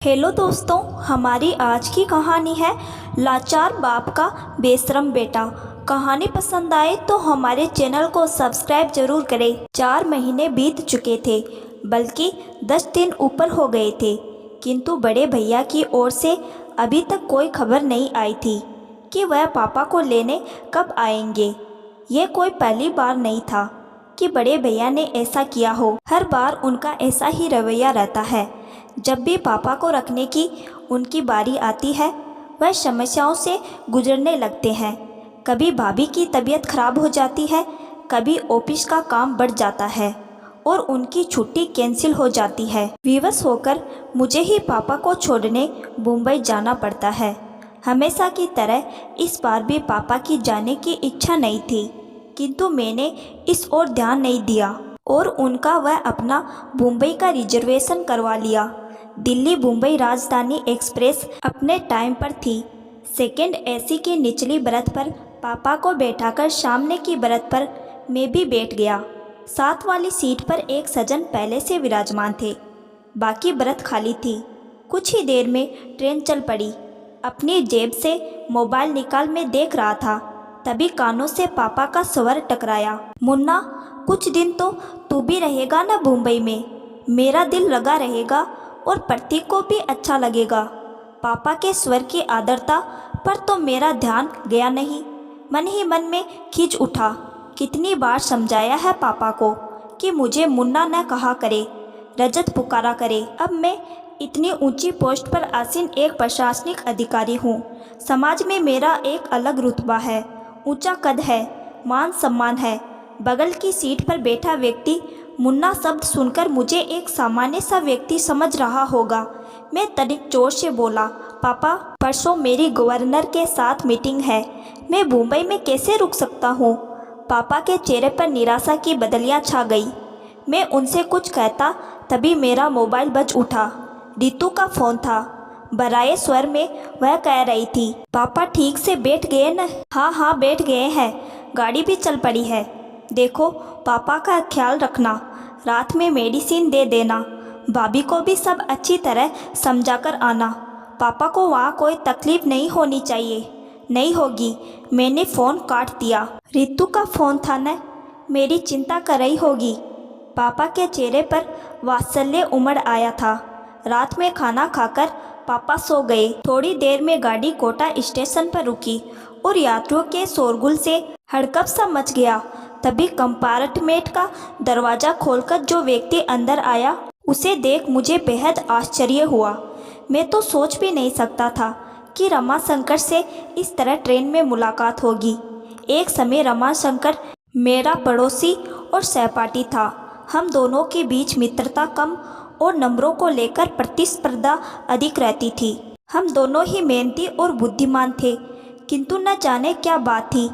Hello दोस्तों, हमारी आज की कहानी है लाचार बाप का बेशरम बेटा। कहानी पसंद आए तो हमारे चैनल को सब्सक्राइब जरूर करें। 4 महीने बीत चुके थे, बल्कि 10 दिन ऊपर हो गए थे, किंतु बड़े भैया की ओर से अभी तक कोई खबर नहीं आई थी कि वह पापा को लेने कब आएंगे। ये कोई पहली बार नहीं था कि बड़े भैया ने ऐसा किया हो। हर बार उनका ऐसा ही रवैया रहता है। जब भी पापा को रखने की उनकी बारी आती है, वह समस्याओं से गुजरने लगते हैं। कभी भाभी की तबीयत खराब हो जाती है, कभी ऑफिस का काम बढ़ जाता है और उनकी छुट्टी कैंसिल हो जाती है। विवश होकर मुझे ही पापा को छोड़ने मुंबई जाना पड़ता है। हमेशा की तरह इस बार भी पापा की जाने की इच्छा नहीं थी, किंतु मैंने इस ओर ध्यान नहीं दिया और उनका वह अपना मुंबई का रिजर्वेशन करवा लिया। दिल्ली मुंबई राजधानी एक्सप्रेस अपने टाइम पर थी। सेकंड एसी की निचली बर्थ पर पापा को बैठाकर सामने की बर्थ पर मैं भी बैठ गया। साथ वाली सीट पर एक सज्जन पहले से विराजमान थे, बाकी बर्थ खाली थी। कुछ ही देर में ट्रेन चल पड़ी। अपनी जेब से मोबाइल निकाल मैं देख रहा था, तभी कानों से पापा का स्वर टकराया। मुन्ना, कुछ दिन तो तू भी रहेगा ना मुंबई में? मेरा दिल लगा रहेगा और प्रतीक को भी अच्छा लगेगा। पापा के स्वर की आर्द्रता पर तो मेरा ध्यान गया नहीं। मन ही मन में खींच उठा। कितनी बार समझाया है पापा को कि मुझे मुन्ना न कहा करे, रजत पुकारा करे। अब मैं इतनी ऊंची पोस्ट पर आसीन एक प्रशासनिक अधिकारी हूँ। समाज में मेरा एक अलग रुतबा है, ऊंचा कद है, मान सम्मान है। बगल की सीट पर बैठा व्यक्ति मुन्ना शब्द सुनकर मुझे एक सामान्य सा व्यक्ति समझ रहा होगा। मैं तनिक जोर से बोला, पापा, परसों मेरी गवर्नर के साथ मीटिंग है, मैं मुंबई में कैसे रुक सकता हूँ? पापा के चेहरे पर निराशा की बदलियाँ छा गई। मैं उनसे कुछ कहता तभी मेरा मोबाइल बज उठा। रितु का फ़ोन था। बराए स्वर में वह कह रही थी, पापा ठीक से बैठ गए न? हाँ, बैठ गए हैं, गाड़ी भी चल पड़ी है। देखो, पापा का ख्याल रखना, रात में मेडिसिन दे देना। भाभी को भी सब अच्छी तरह समझाकर आना। पापा को वहाँ कोई तकलीफ नहीं होनी चाहिए। नहीं होगी। मैंने फ़ोन काट दिया। रितु का फ़ोन था न? मेरी चिंता कर रही होगी। पापा के चेहरे पर वात्सल्य उमड़ आया था। रात में खाना खाकर पापा सो गए। थोड़ी देर में गाड़ी कोटा स्टेशन पर रुकी और यात्रियों के शोरगुल से हड़कंप सा मच गया। तभी कंपार्टमेंट का दरवाज़ा खोलकर जो व्यक्ति अंदर आया, उसे देख मुझे बेहद आश्चर्य हुआ। मैं तो सोच भी नहीं सकता था कि रमाशंकर से इस तरह ट्रेन में मुलाकात होगी। एक समय रमाशंकर मेरा पड़ोसी और सहपाठी था। हम दोनों के बीच मित्रता कम और नंबरों को लेकर प्रतिस्पर्धा अधिक रहती थी। हम दोनों ही मेहनती और बुद्धिमान थे, किंतु न जाने क्या बात थी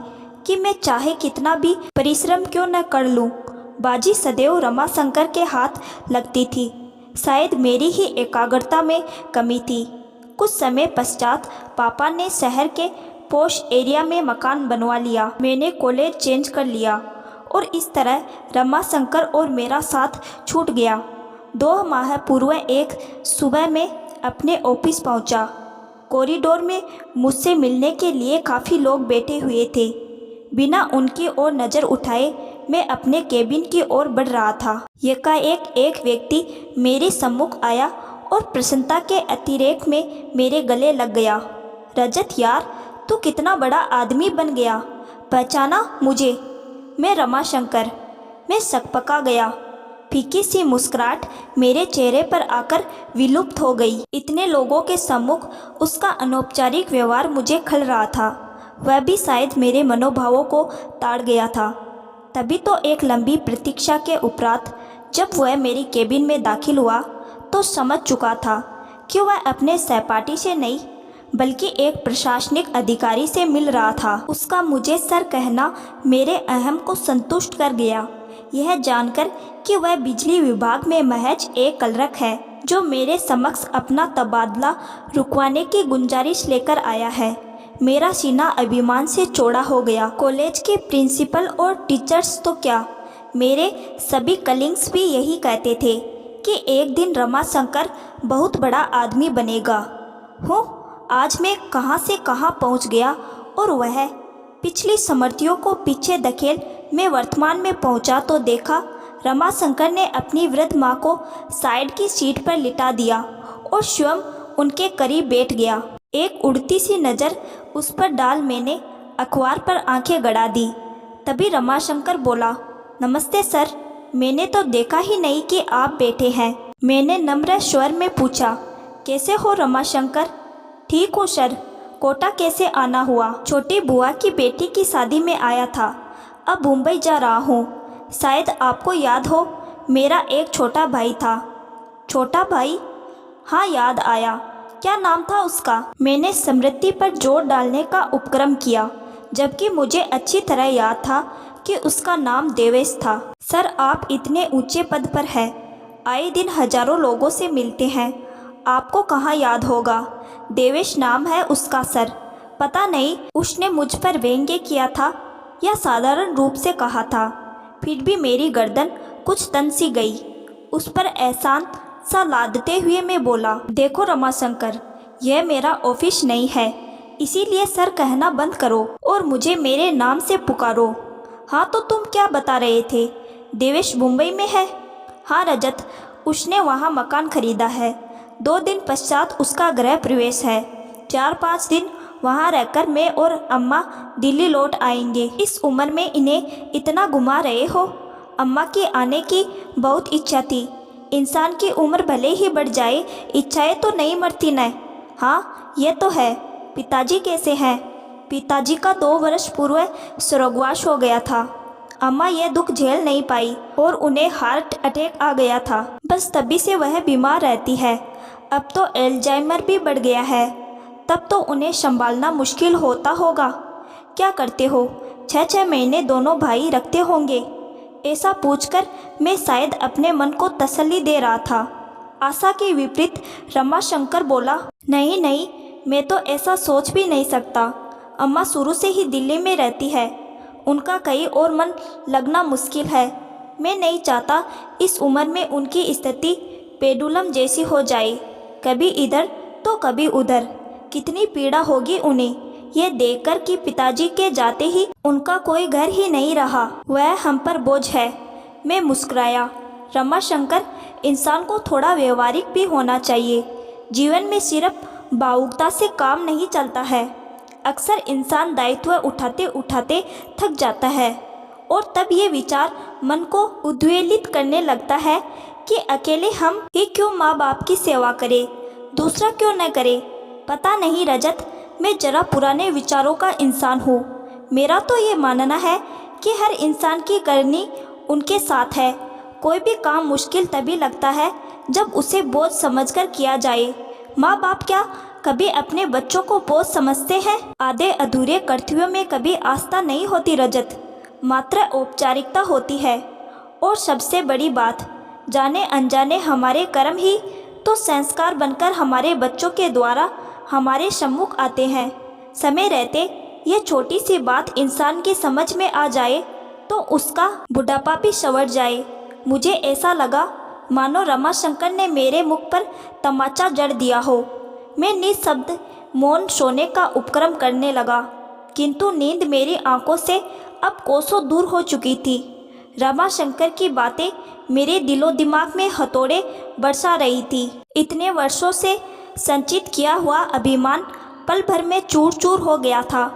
कि मैं चाहे कितना भी परिश्रम क्यों न कर लूं, बाजी सदैव रमाशंकर के हाथ लगती थी। शायद मेरी ही एकाग्रता में कमी थी। कुछ समय पश्चात पापा ने शहर के पॉश एरिया में मकान बनवा लिया। मैंने कॉलेज चेंज कर लिया और इस तरह रमाशंकर और मेरा साथ छूट गया। 2 माह पूर्व एक सुबह में अपने ऑफिस पहुंचा। कॉरिडोर में मुझसे मिलने के लिए काफ़ी लोग बैठे हुए थे। बिना उनकी ओर नज़र उठाए मैं अपने केबिन की ओर बढ़ रहा था। एकाएक एक व्यक्ति मेरे सम्मुख आया और प्रसन्नता के अतिरेक में मेरे गले लग गया। रजत यार, तू कितना बड़ा आदमी बन गया, पहचाना मुझे? मैं रमाशंकर। मैं सकपका गया। फीकी सी मुस्कुराहट मेरे चेहरे पर आकर विलुप्त हो गई। इतने लोगों के सम्मुख उसका अनौपचारिक व्यवहार मुझे खल रहा था। वह भी शायद मेरे मनोभावों को ताड़ गया था। तभी तो एक लंबी प्रतीक्षा के उपरांत जब वह मेरी केबिन में दाखिल हुआ तो समझ चुका था कि वह अपने सहपाठी से नहीं बल्कि एक प्रशासनिक अधिकारी से मिल रहा था। उसका मुझे सर कहना मेरे अहम को संतुष्ट कर गया, यह जानकर कि वह बिजली विभाग में महज एक क्लर्क है जो मेरे समक्ष अपना तबादला रुकवाने की गुंजाइश लेकर आया है। मेरा सीना अभिमान से चौड़ा हो गया। कॉलेज के प्रिंसिपल और टीचर्स तो क्या, मेरे सभी कलीग्स भी यही कहते थे कि एक दिन रमाशंकर बहुत बड़ा आदमी बनेगा। हूँ, आज मैं कहाँ से कहाँ पहुँच गया और वह पिछली स्मृतियों को पीछे धकेल मैं वर्तमान में पहुँचा तो देखा रमाशंकर ने अपनी वृद्ध माँ को साइड की सीट पर लिटा दिया और स्वयं उनके करीब बैठ गया। एक उड़ती सी नज़र उस पर डाल मैंने अखबार पर आंखें गड़ा दी। तभी रमाशंकर बोला, नमस्ते सर, मैंने तो देखा ही नहीं कि आप बैठे हैं। मैंने नम्र स्वर में पूछा, कैसे हो रमाशंकर? ठीक हूँ सर। कोटा कैसे आना हुआ? छोटी बुआ की बेटी की शादी में आया था, अब मुंबई जा रहा हूँ। शायद आपको याद हो, मेरा एक छोटा भाई था। छोटा भाई? हाँ, याद आया। क्या नाम था उसका? मैंने स्मृति पर जोर डालने का उपक्रम किया, जबकि मुझे अच्छी तरह याद था कि उसका नाम देवेश था। सर, आप इतने ऊंचे पद पर हैं, आए दिन हजारों लोगों से मिलते हैं, आपको कहाँ याद होगा? देवेश नाम है उसका सर। पता नहीं उसने मुझ पर व्यंग्य किया था या साधारण रूप से कहा था, फिर भी मेरी गर्दन कुछ तन सी गई। उस पर एहसान सा लादते हुए मैं बोला, देखो रमाशंकर, यह मेरा ऑफिस नहीं है, इसीलिए सर कहना बंद करो और मुझे मेरे नाम से पुकारो। हाँ, तो तुम क्या बता रहे थे? देवेश मुंबई में है? हाँ रजत, उसने वहाँ मकान खरीदा है। 2 दिन पश्चात उसका गृह प्रवेश है। 4-5 दिन वहाँ रहकर मैं और अम्मा दिल्ली लौट आएंगे। इस उम्र में इन्हें इतना घुमा रहे हो? अम्मा की आने की बहुत इच्छा थी। इंसान की उम्र भले ही बढ़ जाए, इच्छाएं तो नहीं मरती न। हाँ, ये तो है। पिताजी कैसे हैं? पिताजी का 2 वर्ष पूर्व स्वर्गवास हो गया था। अम्मा यह दुख झेल नहीं पाई और उन्हें हार्ट अटैक आ गया था। बस तभी से वह बीमार रहती है। अब तो एल्जाइमर भी बढ़ गया है, तब तो उन्हें संभालना मुश्किल होता होगा। क्या करते हो? 6-6 महीने दोनों भाई रखते होंगे। ऐसा पूछकर मैं शायद अपने मन को तसल्ली दे रहा था। आशा के विपरीत रमाशंकर बोला, नहीं नहीं, मैं तो ऐसा सोच भी नहीं सकता। अम्मा शुरू से ही दिल्ली में रहती है, उनका कहीं और मन लगना मुश्किल है। मैं नहीं चाहता इस उम्र में उनकी स्थिति पेडुलम जैसी हो जाए, कभी इधर तो कभी उधर। कितनी पीड़ा होगी उन्हें ये देखकर कि पिताजी के जाते ही उनका कोई घर ही नहीं रहा, वह हम पर बोझ है। मैं मुस्कुराया। रमाशंकर, इंसान को थोड़ा व्यवहारिक भी होना चाहिए। जीवन में सिर्फ भावुकता से काम नहीं चलता है। अक्सर इंसान दायित्व उठाते उठाते थक जाता है और तब ये विचार मन को उद्वेलित करने लगता है कि अकेले हम ही क्यों माँ बाप की सेवा करें, दूसरा क्यों न करे। पता नहीं रजत, मैं जरा पुराने विचारों का इंसान हूँ। मेरा तो ये मानना है कि हर इंसान की करनी उनके साथ है। कोई भी काम मुश्किल तभी लगता है जब उसे बोझ समझकर किया जाए। माँ बाप क्या कभी अपने बच्चों को बोझ समझते हैं? आधे अधूरे कर्तव्यों में कभी आस्था नहीं होती रजत, मात्र औपचारिकता होती है। और सबसे बड़ी बात, जाने अनजाने हमारे कर्म ही तो संस्कार बनकर हमारे बच्चों के द्वारा हमारे सम्मुख आते हैं। समय रहते यह छोटी सी बात इंसान की समझ में आ जाए तो उसका बुढ़ापा भी संवर जाए। मुझे ऐसा लगा मानो रमाशंकर ने मेरे मुख पर तमाचा जड़ दिया हो। मैं निःशब्द मौन सोने का उपक्रम करने लगा, किंतु नींद मेरी आंखों से अब कोसों दूर हो चुकी थी। रमाशंकर की बातें मेरे दिलो दिमाग में हथौड़े बरसा रही थी। इतने वर्षों से संचित किया हुआ अभिमान पल भर में चूर चूर हो गया था।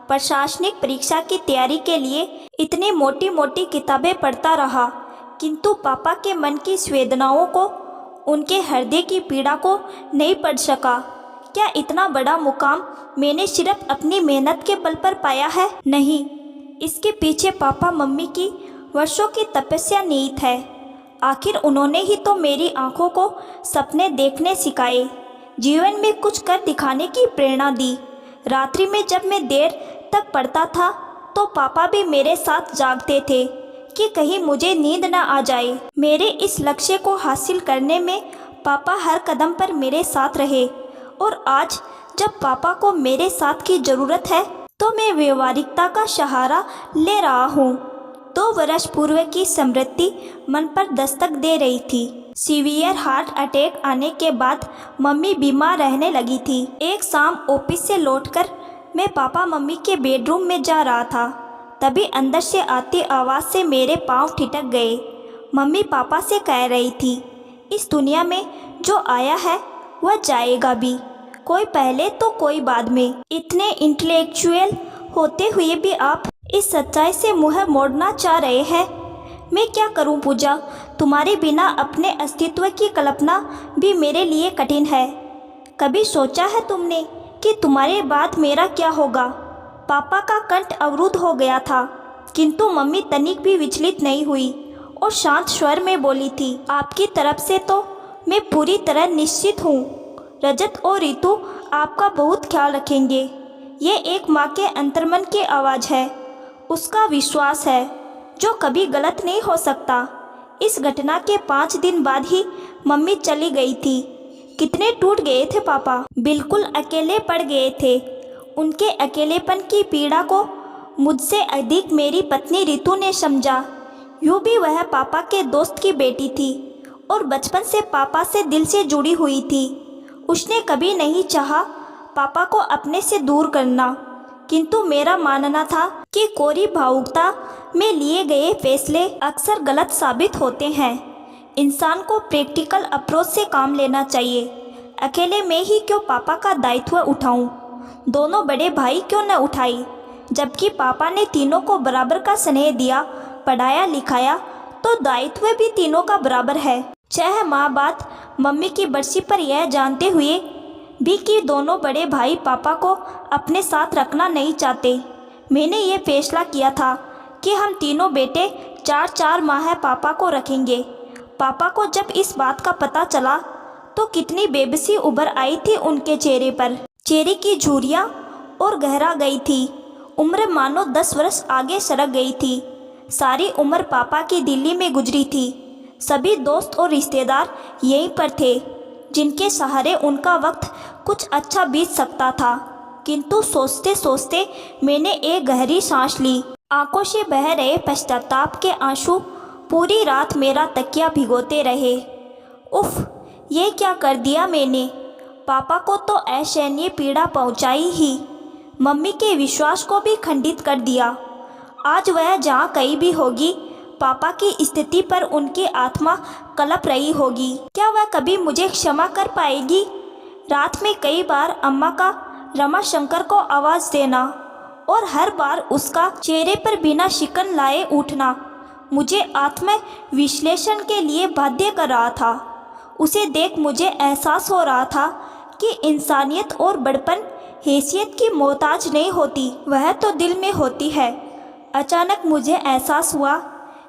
प्रशासनिक परीक्षा की तैयारी के लिए इतनी मोटी मोटी किताबें पढ़ता रहा, किंतु पापा के मन की संवेदनाओं को, उनके हृदय की पीड़ा को नहीं पढ़ सका। क्या इतना बड़ा मुकाम मैंने सिर्फ अपनी मेहनत के बल पर पाया है? नहीं, इसके पीछे पापा मम्मी की वर्षों की तपस्या निहित है। आखिर उन्होंने ही तो मेरी आंखों को सपने देखने सिखाए, जीवन में कुछ कर दिखाने की प्रेरणा दी। रात्रि में जब मैं देर तक पढ़ता था तो पापा भी मेरे साथ जागते थे कि कहीं मुझे नींद न आ जाए। मेरे इस लक्ष्य को हासिल करने में पापा हर कदम पर मेरे साथ रहे और आज जब पापा को मेरे साथ की ज़रूरत है तो मैं व्यवहारिकता का सहारा ले रहा हूँ। 2 वर्ष पूर्व की स्मृति मन पर दस्तक दे रही थी। सीवियर हार्ट अटैक आने के बाद मम्मी बीमार रहने लगी थी। एक शाम ऑफिस से लौटकर मैं पापा मम्मी के बेडरूम में जा रहा था, तभी अंदर से आती आवाज़ से मेरे पाँव ठिठक गए। मम्मी पापा से कह रही थी, इस दुनिया में जो आया है वह जाएगा भी, कोई पहले तो कोई बाद में। इतने इंटेलेक्चुअल होते हुए भी आप इस सच्चाई से मुँह मोड़ना चाह रहे हैं। मैं क्या करूं पूजा, तुम्हारे बिना अपने अस्तित्व की कल्पना भी मेरे लिए कठिन है। कभी सोचा है तुमने कि तुम्हारे बाद मेरा क्या होगा? पापा का कंठ अवरुद्ध हो गया था, किंतु मम्मी तनिक भी विचलित नहीं हुई और शांत स्वर में बोली थी, आपकी तरफ से तो मैं पूरी तरह निश्चित हूँ। रजत और रितु आपका बहुत ख्याल रखेंगे। ये एक माँ के अंतर्मन की आवाज़ है, उसका विश्वास है जो कभी गलत नहीं हो सकता। इस घटना के 5 दिन बाद ही मम्मी चली गई थी। कितने टूट गए थे पापा, बिल्कुल अकेले पड़ गए थे। उनके अकेलेपन की पीड़ा को मुझसे अधिक मेरी पत्नी रितु ने समझा। यूँ भी वह पापा के दोस्त की बेटी थी और बचपन से पापा से दिल से जुड़ी हुई थी। उसने कभी नहीं चाहा पापा को अपने से दूर करना, किंतु मेरा मानना था कि कोरी भावुकता में लिए गए फैसले अक्सर गलत साबित होते हैं। इंसान को प्रैक्टिकल अप्रोच से काम लेना चाहिए। अकेले मैं ही क्यों पापा का दायित्व उठाऊं? दोनों बड़े भाई क्यों न उठाई? जबकि पापा ने तीनों को बराबर का स्नेह दिया, पढ़ाया लिखाया, तो दायित्व भी तीनों का बराबर है। 6 माह बाद मम्मी की बरसी पर यह जानते हुए भी कि दोनों बड़े भाई पापा को अपने साथ रखना नहीं चाहते, मैंने ये फैसला किया था कि हम तीनों बेटे 4-4 माह पापा को रखेंगे। पापा को जब इस बात का पता चला तो कितनी बेबसी उभर आई थी उनके चेहरे पर। चेहरे की झुर्रियाँ और गहरा गई थी। उम्र मानो 10 वर्ष आगे सरक गई थी। सारी उम्र पापा की दिल्ली में गुजरी थी। सभी दोस्त और रिश्तेदार यहीं पर थे, जिनके सहारे उनका वक्त कुछ अच्छा बीत सकता था। किंतु सोचते सोचते मैंने एक गहरी सांस ली। आंखों से बह रहे पश्चाताप के आंसू पूरी रात मेरा तकिया भिगोते रहे। उफ, ये क्या कर दिया मैंने? पापा को तो असहनीय पीड़ा पहुंचाई ही, मम्मी के विश्वास को भी खंडित कर दिया। आज वह जहाँ कहीं भी होगी, पापा की स्थिति पर उनकी आत्मा कलप रही होगी। क्या वह कभी मुझे क्षमा कर पाएगी? रात में कई बार अम्मा का रमाशंकर को आवाज़ देना और हर बार उसका चेहरे पर बिना शिकन लाए उठना मुझे आत्म विश्लेषण के लिए बाध्य कर रहा था। उसे देख मुझे एहसास हो रहा था कि इंसानियत और बड़पन हैसियत की मोहताज नहीं होती, वह तो दिल में होती है। अचानक मुझे एहसास हुआ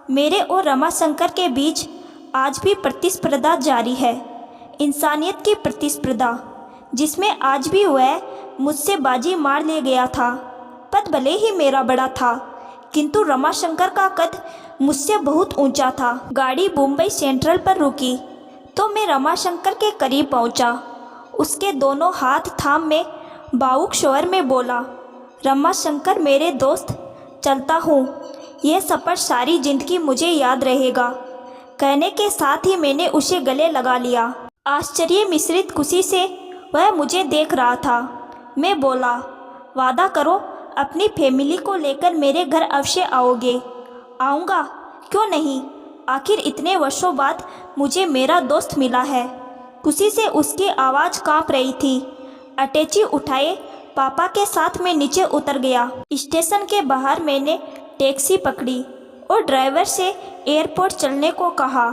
मेरे और रमाशंकर के बीच आज भी प्रतिस्पर्धा जारी है। इंसानियत की प्रतिस्पर्धा, जिसमें आज भी वह मुझसे बाजी मार ले गया था। पद भले ही मेरा बड़ा था, किंतु रमाशंकर का कद मुझसे बहुत ऊंचा था। गाड़ी मुंबई सेंट्रल पर रुकी तो मैं रमाशंकर के करीब पहुंचा। उसके दोनों हाथ थाम में भावुक स्वर में बोला, रमाशंकर मेरे दोस्त, चलता हूँ। यह सफ़र सारी जिंदगी मुझे याद रहेगा। कहने के साथ ही मैंने उसे गले लगा लिया। आश्चर्य मिश्रित खुशी से वह मुझे देख रहा था। मैं बोला, वादा करो अपनी फैमिली को लेकर मेरे घर अवश्य आओगे। आऊँगा, क्यों नहीं, आखिर इतने वर्षों बाद मुझे मेरा दोस्त मिला है। खुशी से उसकी आवाज़ कांप रही थी। अटैची उठाए पापा के साथ मैं नीचे उतर गया। स्टेशन के बाहर मैंने टैक्सी पकड़ी और ड्राइवर से एयरपोर्ट चलने को कहा।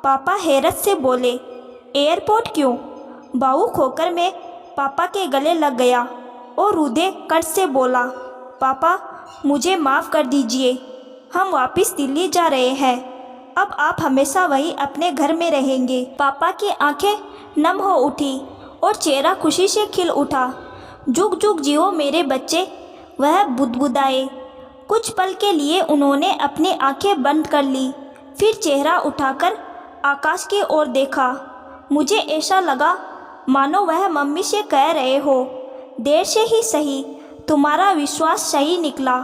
पापा हैरत से बोले, एयरपोर्ट क्यों? भावुक होकर मैं पापा के गले लग गया और रुदे कंठ से बोला, पापा मुझे माफ़ कर दीजिए, हम वापस दिल्ली जा रहे हैं। अब आप हमेशा वही अपने घर में रहेंगे। पापा की आंखें नम हो उठी और चेहरा खुशी से खिल उठा। जुग जुग जियो मेरे बच्चे, वह बुदबुदाए। कुछ पल के लिए उन्होंने अपनी आंखें बंद कर ली, फिर चेहरा उठाकर आकाश की ओर देखा। मुझे ऐसा लगा मानो वह मम्मी से कह रहे हो, देर से ही सही, तुम्हारा विश्वास सही निकला।